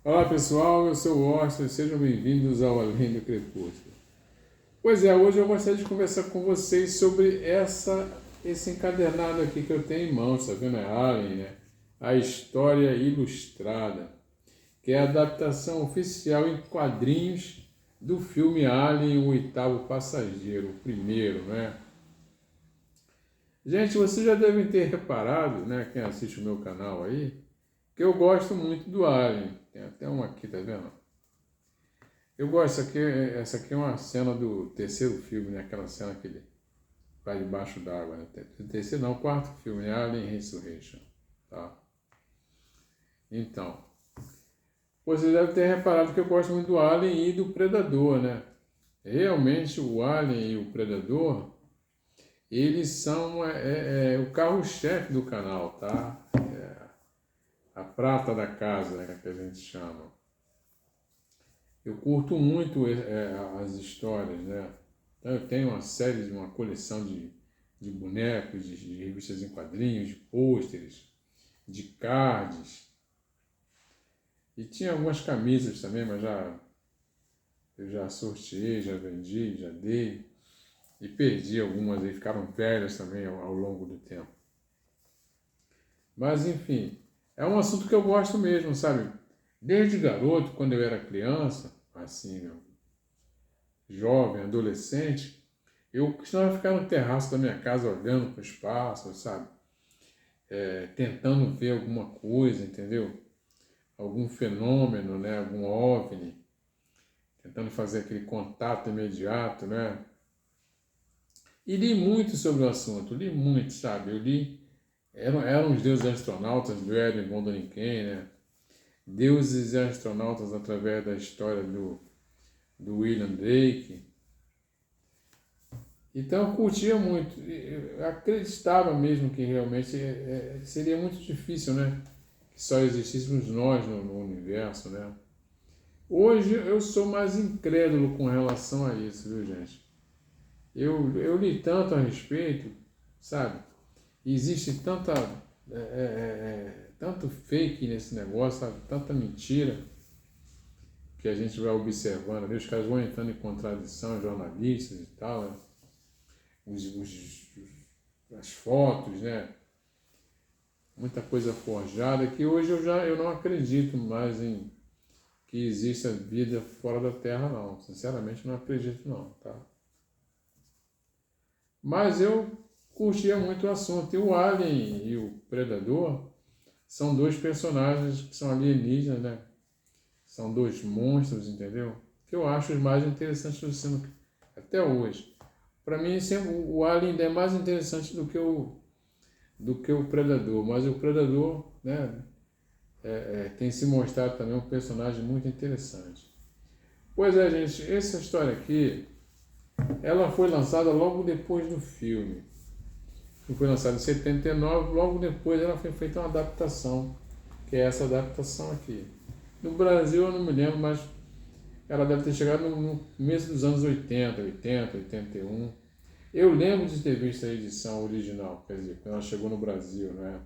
Olá pessoal, eu sou o Austin, sejam bem-vindos ao Além do Crepúsculo. Pois é, hoje eu gostaria de conversar com vocês sobre esse encadernado aqui que eu tenho em mãos, tá vendo? É Alien, né? A História Ilustrada, que é a adaptação oficial em quadrinhos do filme Alien, o Oitavo Passageiro, o primeiro, né? Gente, vocês já devem ter reparado, né, quem assiste o meu canal aí, que eu gosto muito do Alien. Tem até uma aqui, tá vendo? Eu gosto, essa aqui é uma cena do terceiro filme, né? Aquela cena que ele vai debaixo d'água, né? Terceiro não, quarto filme, né? Alien Resurrection, tá? Então, você deve ter reparado que eu gosto muito do Alien e do Predador, né? Realmente o Alien e o Predador, eles são o carro-chefe do canal, tá? A prata da casa, né, que a gente chama. Eu curto muito as histórias, né? Então eu tenho uma série, uma coleção de bonecos, de revistas em quadrinhos, de pôsteres, de cards. E tinha algumas camisas também, mas eu já sorteei, já vendi, já dei. E perdi algumas aí, ficaram velhas também ao longo do tempo. Mas enfim, é um assunto que eu gosto mesmo, sabe? Desde garoto, quando eu era criança, assim, jovem, adolescente, eu costumava ficar no terraço da minha casa olhando para os pássaros, sabe? Tentando ver alguma coisa, entendeu? Algum fenômeno, né? Algum OVNI, tentando fazer aquele contato imediato, né? E li muito sobre o assunto, li muito, sabe? Eu li, eram os deuses astronautas do Erwin von Däniken, né? Deuses e astronautas através da história do William Drake. Então eu curtia muito, eu acreditava mesmo que realmente seria muito difícil, né? Que só existíssemos nós no universo, né? Hoje eu sou mais incrédulo com relação a isso, viu, gente? Eu li tanto a respeito, sabe? Existe tanto fake nesse negócio, sabe? Tanta mentira que a gente vai observando ali, os caras vão entrando em contradição, jornalistas e tal, né? As fotos, né? Muita coisa forjada que hoje eu não acredito mais em que exista vida fora da Terra, não. Sinceramente, não acredito, não, tá? Mas eu curtia muito o assunto. E o Alien e o Predador são dois personagens que são alienígenas, né? São dois monstros, entendeu? Que eu acho os mais interessantes do cinema até hoje. Para mim, sempre, o Alien ainda é mais interessante do que o Predador. Mas o Predador, né, tem se mostrado também um personagem muito interessante. Pois é, gente, essa história aqui, ela foi lançada logo depois do filme. Que foi lançado em 79, logo depois ela foi feita uma adaptação, que é essa adaptação aqui. No Brasil eu não me lembro, mas ela deve ter chegado no começo dos anos 80, 81. Eu lembro de ter visto a edição original, quer dizer, quando ela chegou no Brasil, né?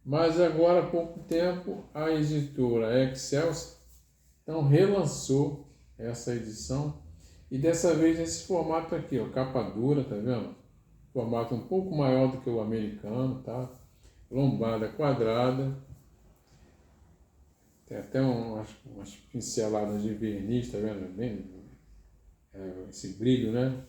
Mas agora, há pouco tempo, a editora Excelsior então relançou essa edição e dessa vez nesse formato aqui, ó, capa dura, tá vendo? Formato um pouco maior do que o americano, tá? Lombada quadrada, tem até umas pinceladas de verniz, tá vendo? Bem, esse brilho, né?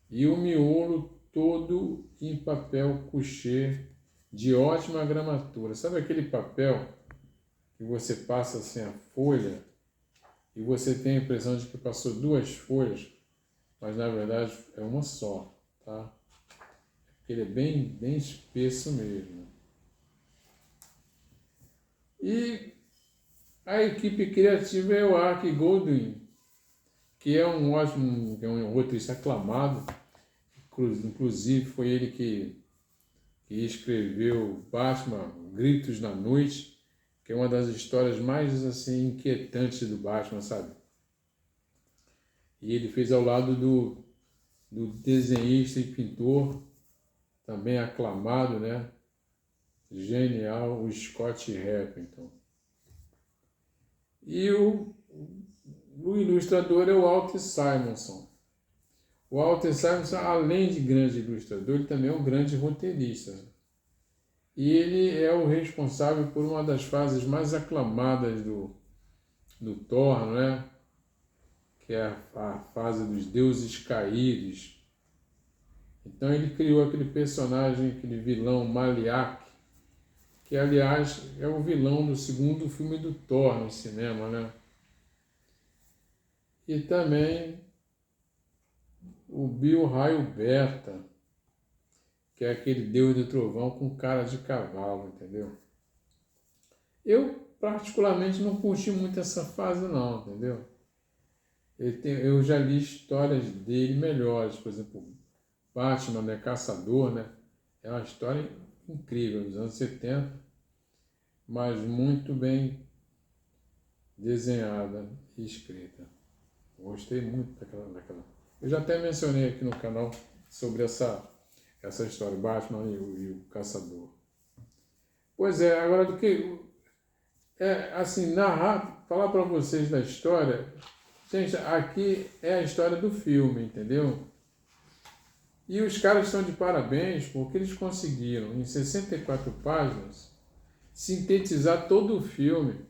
E o miolo todo em papel couché de ótima gramatura. Sabe aquele papel que você passa assim a folha e você tem a impressão de que passou duas folhas, mas na verdade é uma só, tá? Ele é bem espesso mesmo. E a equipe criativa é o Ark Goldwyn, que é é um roteirista aclamado, inclusive foi ele que escreveu Batman Gritos na Noite, que é uma das histórias mais assim inquietantes do Batman, sabe? E ele fez ao lado do desenhista e pintor, também aclamado, né? Genial, o Scott Hamilton. E o ilustrador é o Walt Simonson. O Walt Simonson, além de grande ilustrador, ele também é um grande roteirista. E ele é o responsável por uma das fases mais aclamadas do Thor, né? Que é a fase dos deuses caídos. Então ele criou aquele personagem, aquele vilão Maliak, que aliás é o vilão do segundo filme do Thor no cinema, né? E também o Bill Raio Beta, que é aquele deus do trovão com cara de cavalo, entendeu? Eu particularmente não curti muito essa fase não, entendeu? Eu já li histórias dele melhores, por exemplo, Batman, né, Caçador, né? É uma história incrível, dos anos 70, mas muito bem desenhada e escrita. Gostei muito daquela. Eu já até mencionei aqui no canal sobre essa história, Batman e o Caçador. Pois é, agora do que... assim, falar para vocês da história... Gente, aqui é a história do filme, entendeu? E os caras estão de parabéns porque eles conseguiram, em 64 páginas, sintetizar todo o filme.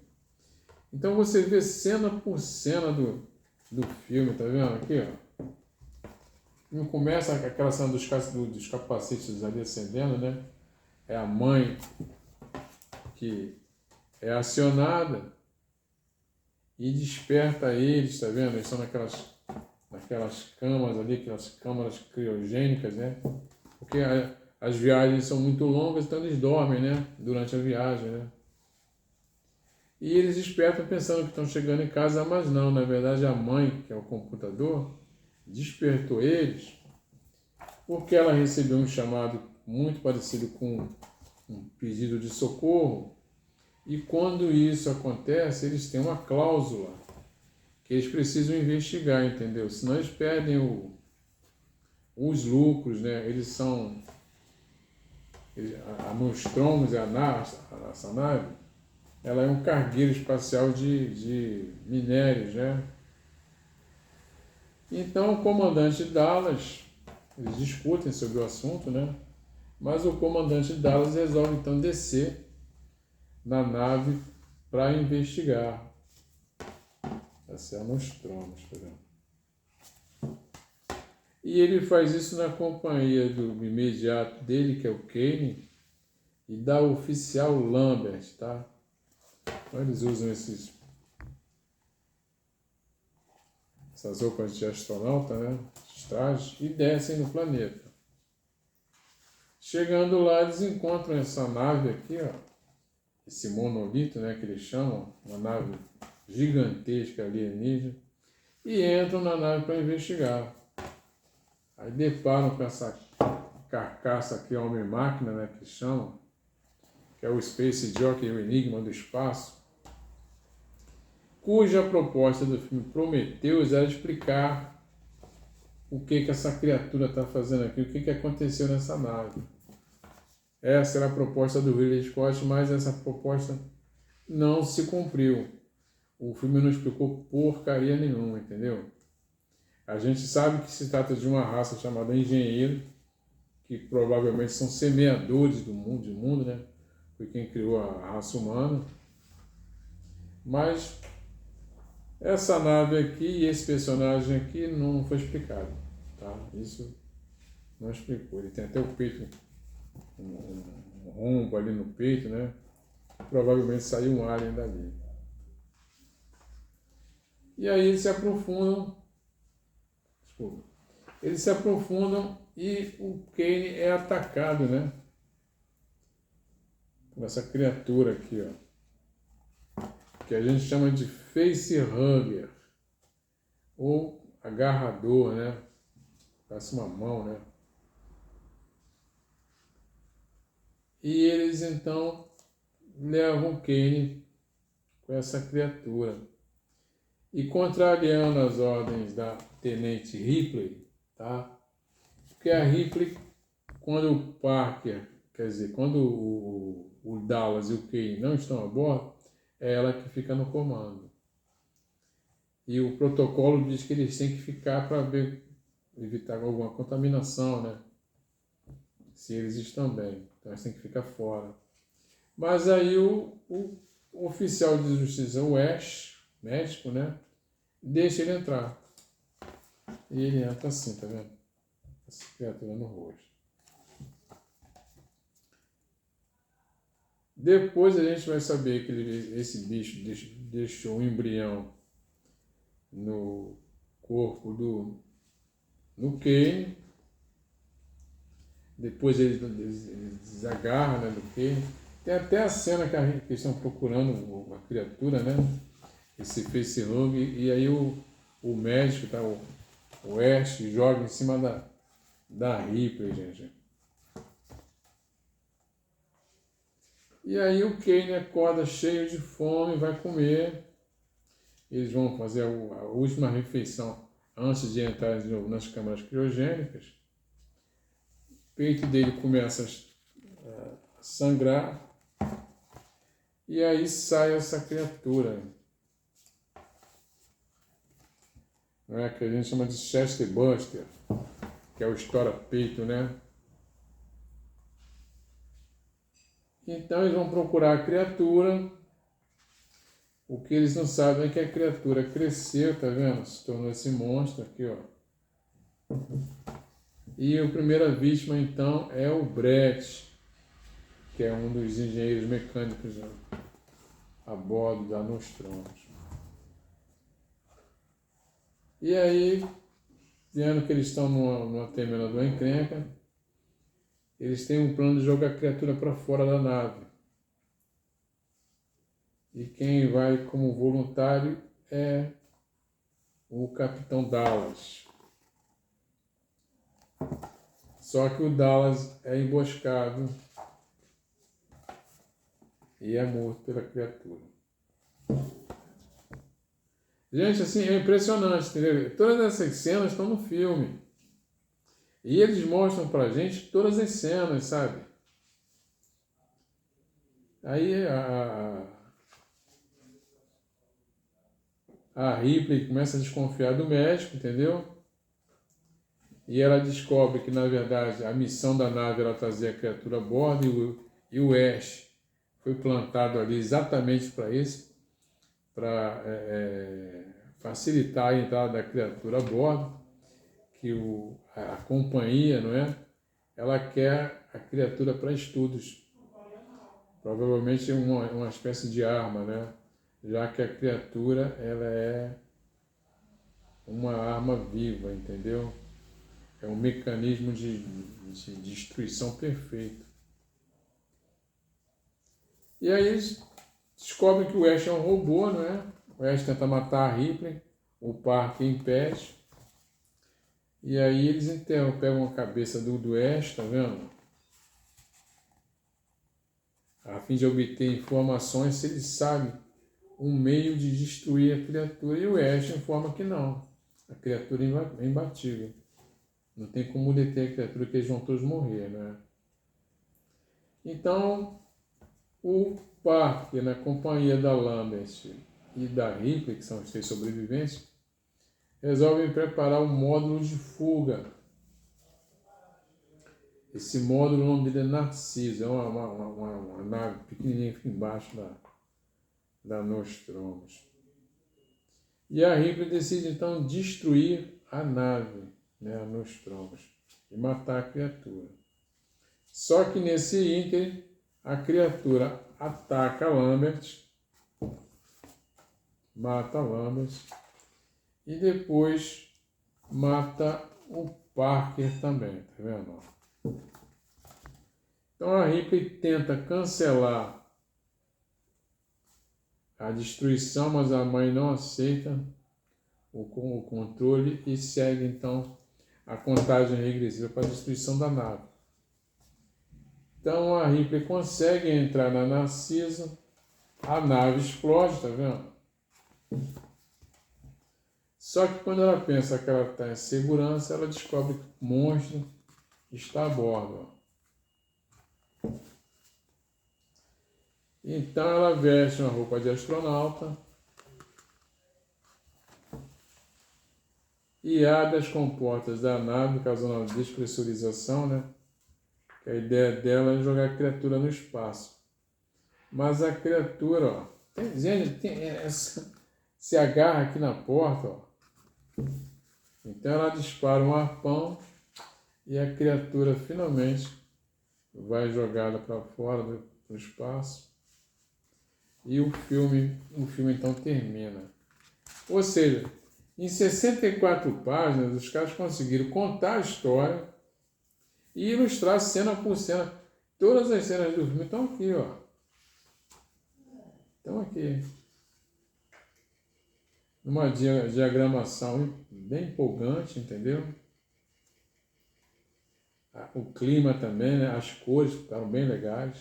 Então você vê cena por cena do filme, tá vendo aqui, ó? Não começa aquela cena dos capacetes ali acendendo, né? É a mãe que é acionada e desperta eles, tá vendo? Eles estão naquelas camas ali, aquelas câmaras criogênicas, né? Porque as viagens são muito longas, então eles dormem, né? Durante a viagem, né? E eles despertam pensando que estão chegando em casa, mas não, na verdade a mãe, que é o computador, despertou eles porque ela recebeu um chamado muito parecido com um pedido de socorro, e quando isso acontece, eles têm uma cláusula que eles precisam investigar, entendeu? Senão eles perdem os lucros, né? A Nostromo, essa nave, ela é um cargueiro espacial de minérios, né? Então o comandante Dallas, eles discutem sobre o assunto, né? Mas o comandante Dallas resolve então descer na nave para investigar. Essa é a Nostromo, e ele faz isso na companhia do imediato dele, que é o Kane, e da oficial Lambert, tá? Então eles usam essas roupas de astronauta, né? Os trajes, e descem no planeta. Chegando lá, eles encontram essa nave aqui, ó, esse monolito, né, que eles chamam, uma nave gigantesca alienígena, e entram na nave para investigar. Aí deparam com essa carcaça aqui, homem-máquina, né, que chamam, que é o Space Jockey, o Enigma do Espaço, cuja proposta do filme Prometheus era explicar o que essa criatura está fazendo aqui, o que aconteceu nessa nave. Essa era a proposta do Ridley Scott, mas essa proposta não se cumpriu. O filme não explicou porcaria nenhuma, entendeu? A gente sabe que se trata de uma raça chamada engenheiro, que provavelmente são semeadores do mundo, né? Foi quem criou a raça humana. Mas essa nave aqui e esse personagem aqui não foi explicado, tá? Isso não explicou. Ele tem até o peito, um rombo ali no peito, né? Provavelmente saiu um alien dali. E aí eles se aprofundam, e o Kane é atacado, né? Por essa criatura aqui, ó, que a gente chama de facehugger, ou agarrador, né? Parece uma mão, né? E eles então levam o Kane com essa criatura. E contrariando as ordens da Tenente Ripley, tá? Porque a Ripley, quando o Parker, quando o Dallas e o Kane não estão a bordo, é ela que fica no comando. E o protocolo diz que eles têm que ficar para evitar alguma contaminação, né? Se eles estão bem. Então eles têm que ficar fora. Mas aí o oficial de justiça, o Ash, médico, né? Deixa ele entrar. E ele entra assim, tá vendo? Essa criatura no rosto. Depois a gente vai saber que esse bicho deixou um embrião no corpo no Kane. Depois ele desagarra, né, do Kane. Tem até a cena que eles estão procurando a criatura, né? Esse facehug, e aí o médico, tá, o Ash, joga em cima da Ripley, gente. E aí o Kane acorda cheio de fome, vai comer. Eles vão fazer a última refeição antes de entrar de novo nas câmaras criogênicas. O peito dele começa a sangrar. E aí sai essa criatura, né, que a gente chama de Chester Buster, que é o estoura-peito, né? Então eles vão procurar a criatura. O que eles não sabem é que a criatura cresceu, tá vendo? Se tornou esse monstro aqui, ó. E a primeira vítima, então, é o Brett, que é um dos engenheiros mecânicos a bordo da Nostromo. E aí, vendo que eles estão numa tremenda de uma encrenca, eles têm um plano de jogar a criatura para fora da nave. E quem vai como voluntário é o Capitão Dallas. Só que o Dallas é emboscado e é morto pela criatura. Gente, assim, é impressionante, entendeu? Todas essas cenas estão no filme. E eles mostram pra gente todas as cenas, sabe? Aí a Ripley começa a desconfiar do médico, entendeu? E ela descobre que, na verdade, a missão da nave era trazer a criatura a bordo e o Ash foi plantado ali exatamente para isso, para facilitar a entrada da criatura a bordo, que a companhia, não é? Ela quer a criatura para estudos, provavelmente uma espécie de arma, né? Já que a criatura ela é uma arma viva, entendeu? É um mecanismo de destruição perfeito. E aí eles descobrem que o Ash é um robô, não é? O Ash tenta matar a Ripley, o Parker impede. E aí eles pegam a cabeça do Ash, tá vendo? A fim de obter informações se ele sabe um meio de destruir a criatura. E o Ash informa que não. A criatura é imbatível. Não tem como deter a criatura, que eles vão todos morrer, né? Então, o Parker, na companhia da Lambert e da Ripley, que são os 3 sobreviventes, resolvem preparar um módulo de fuga. Esse módulo, o nome dele é Narciso, é uma nave pequenininha que fica embaixo da Nostromos. E a Ripley decide então destruir a nave, né, a Nostromos, e matar a criatura. Só que nesse ínterim, a criatura ataca a Lambert, mata a Lambert, e depois mata o Parker também, tá vendo? Então a Ripley tenta cancelar a destruição, mas a mãe não aceita o controle e segue então a contagem regressiva para a destruição da nave. Então a Ripley consegue entrar na Narciso, a nave explode, tá vendo? Só que quando ela pensa que ela está em segurança, ela descobre que o monstro está a bordo. Então ela veste uma roupa de astronauta e abre as comportas da nave, causando uma despressurização, né? Que a ideia dela é jogar a criatura no espaço. Mas a criatura, ó, se agarra aqui na porta, ó. Então ela dispara um arpão e a criatura finalmente vai jogada para fora do espaço. E o filme então termina. Ou seja, em 64 páginas, os caras conseguiram contar a história e ilustrar cena por cena. Todas as cenas do filme estão aqui, ó. Estão aqui. Numa diagramação bem empolgante, entendeu? O clima também, né? As cores ficaram bem legais.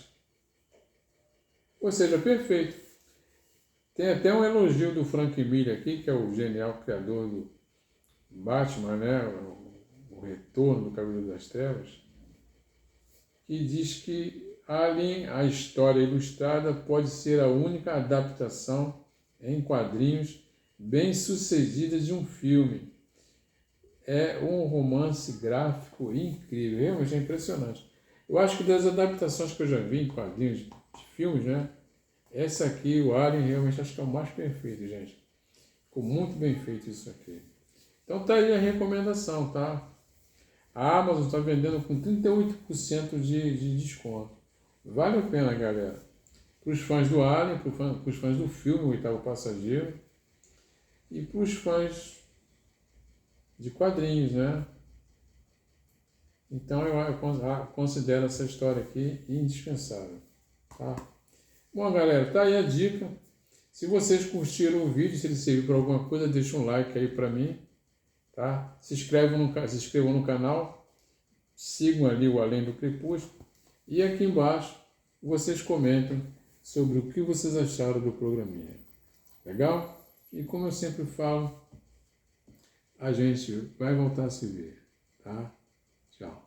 Ou seja, perfeito. Tem até um elogio do Frank Miller aqui, que é o genial criador do Batman, né? O Retorno do Cavaleiro das Trevas, que diz que Alien, a história ilustrada, pode ser a única adaptação em quadrinhos bem sucedida de um filme. É um romance gráfico incrível, realmente é impressionante. Eu acho que das adaptações que eu já vi em quadrinhos de filmes, né? Essa aqui, o Alien, realmente acho que é o mais perfeito, gente. Ficou muito bem feito isso aqui. Então tá aí a recomendação, tá? A Amazon está vendendo com 38% de desconto. Vale a pena, galera. Para os fãs do Alien, para os fãs do filme O Oitavo Passageiro e para os fãs de quadrinhos, né? Então eu considero essa história aqui indispensável, tá? Bom, galera, tá aí a dica. Se vocês curtiram o vídeo, se ele serviu para alguma coisa, deixa um like aí para mim, tá? Se inscrevam no canal, sigam ali o Além do Crepúsculo e aqui embaixo vocês comentem sobre o que vocês acharam do programinha. Legal? E como eu sempre falo, a gente vai voltar a se ver, tá? Tchau.